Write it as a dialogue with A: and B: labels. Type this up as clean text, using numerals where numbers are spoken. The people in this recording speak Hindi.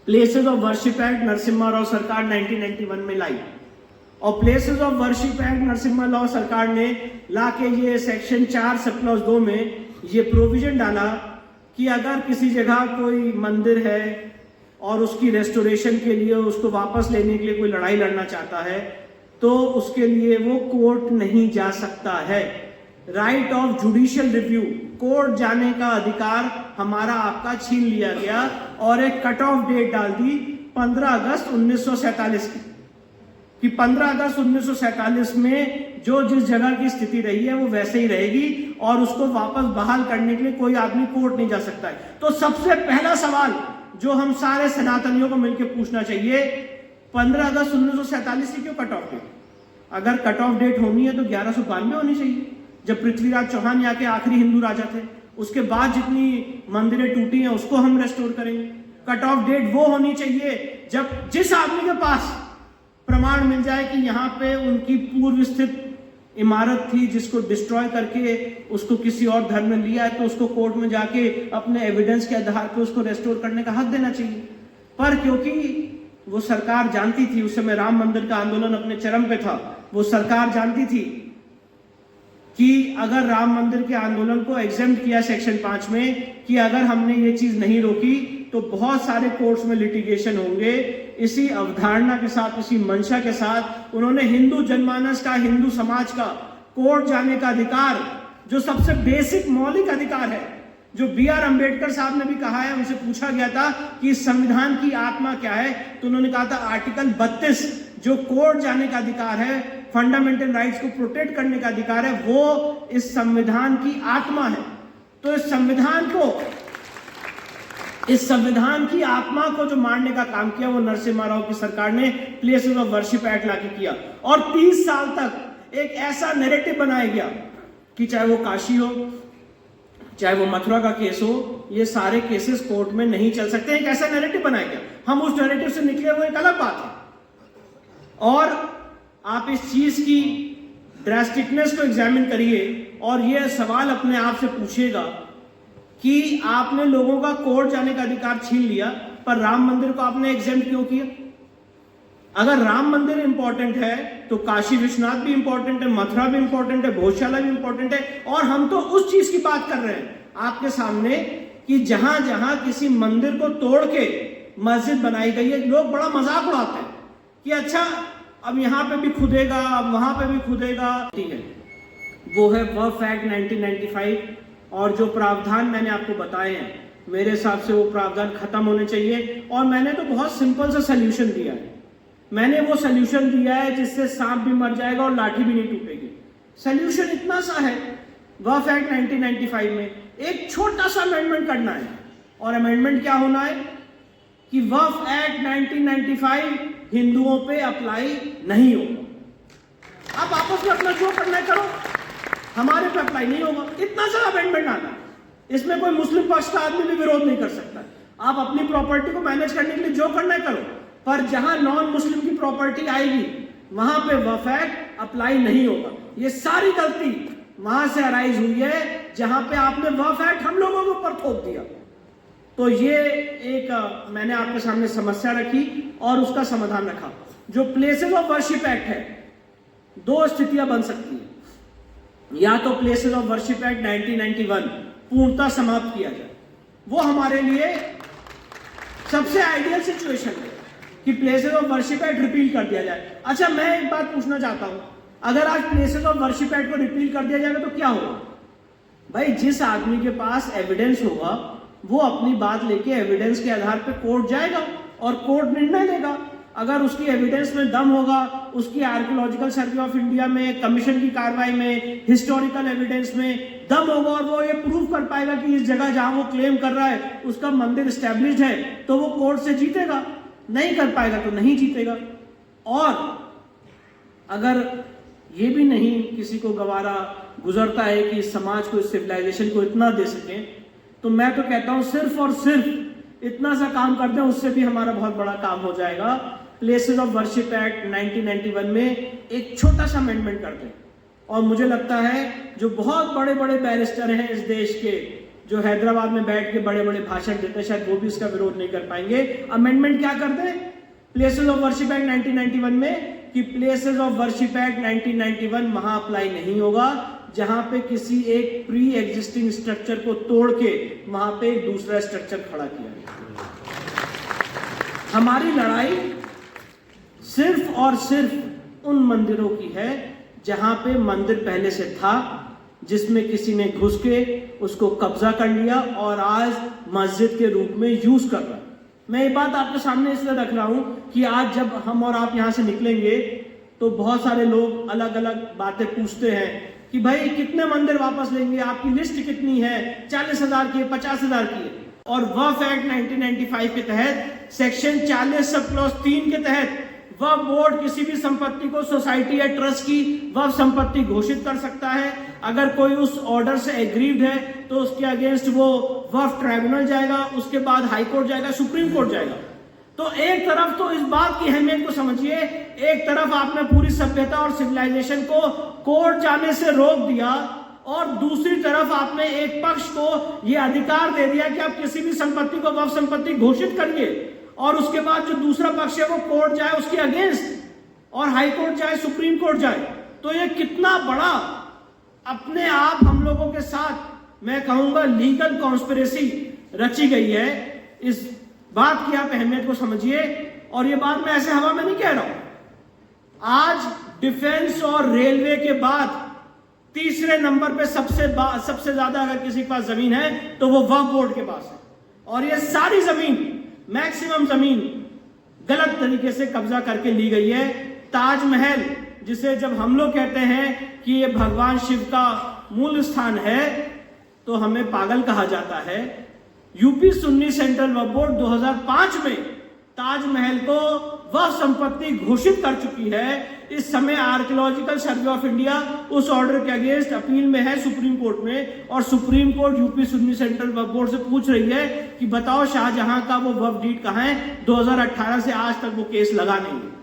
A: Places of worship act Narasimha Rao सरकार 1991 में लाई, और places of worship act Narasimha Rao सरकार ने ला के ये सेक्शन 4 सब क्लॉज 2 में ये प्रोविजन डाला कि अगर किसी जगह कोई मंदिर है और उसकी रेस्टोरेशन के लिए, उसको वापस लेने के लिए कोई लड़ाई लड़ना चाहता है, तो उसके लिए वो कोर्ट नहीं जा सकता है। Right of judicial review, court जाने का अधिकार हमारा आपका छीन लिया गया, और एक कट ऑफ डेट डाल दी 15 अगस्त 1947 की, कि 15 अगस्त 1947 में जो जिस जगह की स्थिति रही है वो वैसे ही रहेगी, और उसको वापस बहाल करने के लिए कोई आदमी कोर्ट नहीं जा सकता है। तो सबसे पहला सवाल जो हम सारे सनातनियों को मिलकर पूछना चाहिए, 15 अगस्त 1947 की क्यों कट ऑफ डेट? अगर कट ऑफ डेट होनी है तो 1192 होनी चाहिए, जब पृथ्वीराज चौहान यहाँ के आखिरी हिंदू राजा थे। उसके बाद जितनी मंदिरें टूटी हैं उसको हम रेस्टोर करेंगे। कट ऑफ डेट वो होनी चाहिए जब जिस आदमी के पास प्रमाण मिल जाए कि यहाँ पे उनकी पूर्व स्थित इमारत थी जिसको डिस्ट्रॉय करके उसको किसी और धर्म में लिया है, तो उसको कोर्ट में जाके अपने एविडेंस के आधार पर उसको रेस्टोर करने का हक देना चाहिए। पर क्योंकि वो सरकार जानती थी, उस समय राम मंदिर का आंदोलन अपने चरम पे था, वो सरकार जानती थी कि अगर राम मंदिर के आंदोलन को एग्जेम्प्ट किया सेक्शन 5 में कि अगर हमने ये चीज नहीं रोकी तो बहुत सारे कोर्ट्स में लिटिगेशन होंगे। इसी अवधारणा के साथ, इसी मंशा के साथ उन्होंने हिंदू जनमानस का, हिंदू समाज का कोर्ट जाने का अधिकार, जो सबसे बेसिक मौलिक अधिकार है, जो B.R. अम्बेडकर साहब ने भी कहा है, उनसे पूछा गया था कि संविधान की आत्मा क्या है, तो उन्होंने कहा था आर्टिकल 32 जो कोर्ट जाने का अधिकार है, फंडामेंटल राइट्स को प्रोटेक्ट करने का अधिकार है, वो इस संविधान की आत्मा है। तो इस संविधान की आत्मा को जो मारने का काम किया वो नरसिम्हा राव की सरकार ने प्लेसेस ऑफ वर्शिप एक्ट लाके किया। और 30 साल तक एक ऐसा नैरेटिव बनाया गया कि चाहे वो काशी हो, चाहे वो मथुरा का केस हो, ये सारे केसेस कोर्ट में नहीं चल सकते। एक ऐसा नैरेटिव बनाया गया, हम उस नैरेटिव से निकले हुए एक अलग बात है। और आप इस चीज की ड्रास्टिकनेस को एग्जामिन करिए और यह सवाल अपने आप से पूछिएगा कि आपने लोगों का कोर्ट जाने का अधिकार छीन लिया, पर राम मंदिर को आपने एग्जेम्प्ट क्यों किया? अगर राम मंदिर इंपॉर्टेंट है तो काशी विश्वनाथ भी इंपॉर्टेंट है, मथुरा भी इंपॉर्टेंट है, भोजशाला भी इंपॉर्टेंट है। और हम तो उस चीज की बात कर रहे हैं आपके सामने कि जहां जहां किसी मंदिर को तोड़ के मस्जिद बनाई गई है, लोग बड़ा मजाक उड़ाते हैं कि अच्छा अब यहां पे भी खुदेगा, अब वहां पे भी खुदेगा। ठीक है, वो है वक्फ एक्ट 1995, और जो प्रावधान मैंने आपको बताए हैं मेरे हिसाब से वो प्रावधान खत्म होने चाहिए। और मैंने तो बहुत सिंपल सा सोल्यूशन दिया है, मैंने वो सोल्यूशन दिया है जिससे सांप भी मर जाएगा और लाठी भी नहीं टूटेगी। सोल्यूशन इतना सा है, वक्फ एक्ट 1995 में एक छोटा सा अमेंडमेंट करना है, और अमेंडमेंट क्या होना है कि वक्फ एक्ट 1995 हिंदुओं पे अप्लाई नहीं होगा। आप आपस में अपना जो करना है करो, हमारे पे अप्लाई नहीं होगा। इतना सा अमेंडमेंट आना है, इसमें कोई मुस्लिम पक्ष का आदमी भी विरोध नहीं कर सकता। आप अपनी प्रॉपर्टी को मैनेज करने के लिए जो करना है करो, पर जहां नॉन मुस्लिम की प्रॉपर्टी आएगी वहां पे वक्फ एक्ट अप्लाई नहीं होगा। ये सारी गलती वहां से अराइज हुई है जहां पे आपने वक्फ एक्ट हम लोगों के ऊपर थोप दिया। तो ये एक मैंने आपके सामने समस्या रखी और उसका समाधान रखा। जो प्लेसेस ऑफ वर्शिप एक्ट है, दो स्थितियां बन सकती है, या तो प्लेसेस ऑफ वर्शिप एक्ट 1991 पूर्णतः समाप्त किया जाए, वो हमारे लिए सबसे आइडियल सिचुएशन है कि places of worship act repeal कर दिया जाए। अच्छा, मैं एक बात पूछना चाहता हूं, अगर आज प्लेसेस ऑफ वर्शिप एक्ट को रिपील कर दिया जाएगा तो क्या होगा? भाई, जिस आदमी के पास एविडेंस होगा वो अपनी बात लेके एविडेंस के आधार पे कोर्ट जाएगा और कोर्ट निर्णय लेगा। अगर उसकी एविडेंस में दम होगा, उसकी आर्कियोलॉजिकल सर्वे ऑफ इंडिया में, कमीशन की कार्रवाई में, हिस्टोरिकल एविडेंस में दम होगा और वो ये प्रूव कर पाएगा कि इस जगह जहां वो क्लेम कर रहा है उसका मंदिर स्टैब्लिश्ड है, तो वो कोर्ट से जीतेगा। नहीं कर पाएगा तो नहीं जीतेगा। और अगर ये भी नहीं किसी को गवारा गुजरता है कि इस समाज को, इस सिविलाइजेशन को इतना दे सके, तो मैं तो कहता हूं सिर्फ और सिर्फ इतना सा काम कर दें, उससे भी हमारा बहुत बड़ा काम हो जाएगा। प्लेसेस ऑफ वर्शिप एक्ट 1991 में एक छोटा सा अमेंडमेंट कर दें, और मुझे लगता है जो बहुत बड़े बड़े बैरिस्टर हैं इस देश के, जो हैदराबाद में बैठ के बड़े बड़े भाषण देते हैं, शायद वो भी इसका विरोध नहीं कर पाएंगे। अमेंडमेंट क्या कर दे प्लेसेस ऑफ वर्शिप एक्ट 1991 में कि प्लेसेस ऑफ वर्शिप एक्ट 1991 वहां अप्लाई नहीं होगा जहां पे किसी एक प्री एग्जिस्टिंग स्ट्रक्चर को तोड़ के वहां पे एक दूसरा स्ट्रक्चर खड़ा किया गया। हमारी लड़ाई सिर्फ और सिर्फ उन मंदिरों की है जहां पे मंदिर पहले से था, जिसमें किसी ने घुस के उसको कब्जा कर लिया और आज मस्जिद के रूप में यूज कर रहा है। मैं ये बात आपके सामने इसलिए रख रहा हूं कि आज जब हम और आप यहां से निकलेंगे तो बहुत सारे लोग अलग अलग बातें पूछते हैं कि भाई कितने मंदिर वापस लेंगे, आपकी लिस्ट कितनी है, 40,000 की है, 50,000 की है। और वक्फ एक्ट 1995 के तहत सेक्शन 40 सब क्लॉज 3 के तहत वक्फ बोर्ड किसी भी संपत्ति को सोसाइटी या ट्रस्ट की वक्फ संपत्ति घोषित कर सकता है। अगर कोई उस ऑर्डर से एग्रीड है तो उसके अगेंस्ट वो वक्फ ट्राइब्यूनल जाएगा, उसके बाद हाई कोर्ट जाएगा, सुप्रीम कोर्ट जाएगा। तो एक तरफ तो इस बात की अहमियत को समझिए, एक तरफ आपने पूरी सभ्यता और सिविलाइजेशन को कोर्ट जाने से रोक दिया और दूसरी तरफ आपने एक पक्ष को यह अधिकार दे दिया कि आप किसी भी संपत्ति को वक्फ संपत्ति घोषित करिए और उसके बाद जो दूसरा पक्ष है वो कोर्ट जाए उसके अगेंस्ट और हाई कोर्ट जाए, सुप्रीम कोर्ट जाए। तो ये कितना बड़ा अपने आप हम लोगों के साथ मैं कहूंगा लीगल कॉन्स्पिरेसी रची गई है। इस बात की आप अहमियत को समझिए। और ये बात मैं ऐसे हवा में नहीं कह रहा हूं। आज डिफेंस और रेलवे के बाद तीसरे नंबर पे सबसे ज्यादा अगर किसी के पास जमीन है तो वो वक्फ बोर्ड के पास है। और ये सारी जमीन, मैक्सिमम जमीन गलत तरीके से कब्जा करके ली गई है। ताजमहल, जिसे जब हम लोग कहते हैं कि ये भगवान शिव का मूल स्थान है तो हमें पागल कहा जाता है। UP Sunni central Waqf board 2005 में ताजमहल को वक्फ संपत्ति घोषित कर चुकी है। इस समय आर्कियोलॉजिकल सर्वे ऑफ इंडिया उस ऑर्डर के अगेंस्ट अपील में है सुप्रीम कोर्ट में, और Supreme Court UP Sunni central Waqf board से पूछ रही है कि बताओ शाहजहां का वो वक्फ डीड कहां है। 2018 से आज तक वो केस लगा नहीं है।